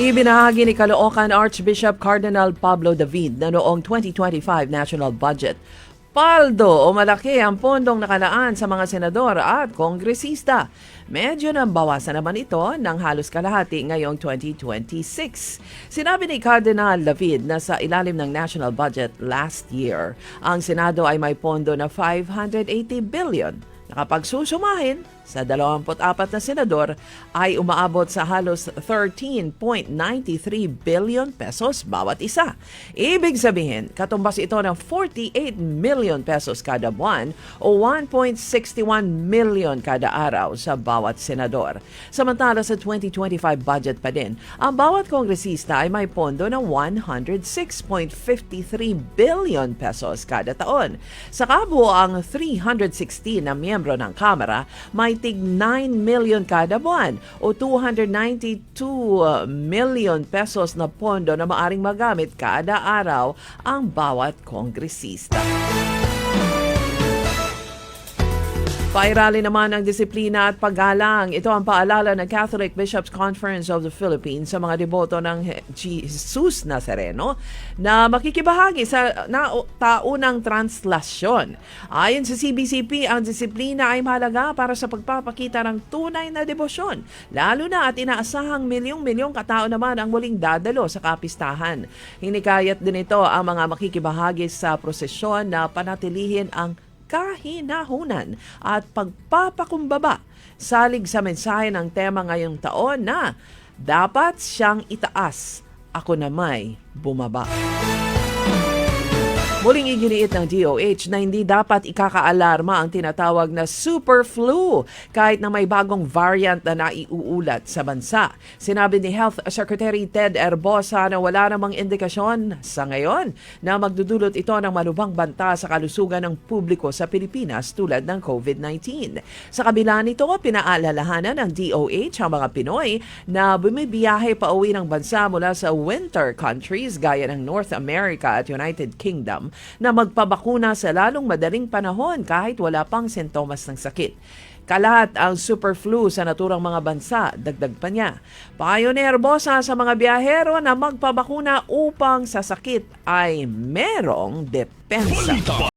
Ibinahagi ni Caloocan Archbishop Cardinal Pablo David na noong 2025 national budget, paldo o malaki ang pondong nakalaan sa mga senador at kongresista. Medyo nang bawasan naman ito ng halos kalahati ngayong 2026. Sinabi ni Cardinal David na sa ilalim ng national budget last year, ang Senado ay may pondo na 580 billion. Nakapagsusumahin sa 24 na senador ay umaabot sa halos 13.93 billion pesos bawat isa. Ibig sabihin, katumbas ito ng 48 million pesos kada buwan o 1.61 million kada araw sa bawat senador. Samantala sa 2025 budget pa din, ang bawat kongresista ay may pondo ng 106.53 billion pesos kada taon. Sa kabuoang 316 na miyembro ng Kamara, may tig 9 million kada buwan o 292 million pesos na pondo na maaring magamit kada araw ang bawat kongresista. Pairali naman ang disiplina at paggalang. Ito ang paalala ng Catholic Bishops' Conference of the Philippines sa mga deboto ng Jesus Nazareno na makikibahagi sa taunang translasyon. Ayon sa CBCP, ang disiplina ay mahalaga para sa pagpapakita ng tunay na debosyon, lalo na at inaasahang milyong-milyong katao naman ang muling dadalo sa kapistahan. Hinikayat din ito ang mga makikibahagi sa prosesyon na panatilihin ang kahinahunan at pagpapakumbaba salig sa mensahe ng tema ngayong taon na dapat siyang itaas, ako na may bumaba. Muling iginiit ng DOH na hindi dapat ikakaalarma ang tinatawag na super flu kahit na may bagong variant na naiuulat sa bansa. Sinabi ni Health Secretary Ted Herbosa na wala namang indikasyon sa ngayon na magdudulot ito ng malubhang banta sa kalusugan ng publiko sa Pilipinas tulad ng COVID-19. Sa kabila nito, pinaalalahanan ng DOH ang mga Pinoy na bumibiyahe pa uwi ng bansa mula sa winter countries gaya ng North America at United Kingdom na magpabakuna sa lalong madaling panahon kahit wala pang sintomas ng sakit. Kalat ang super flu sa naturang mga bansa, dagdag pa niya. Payo ni Herbosa sa mga biyahero na magpabakuna upang sa sakit ay merong depensa.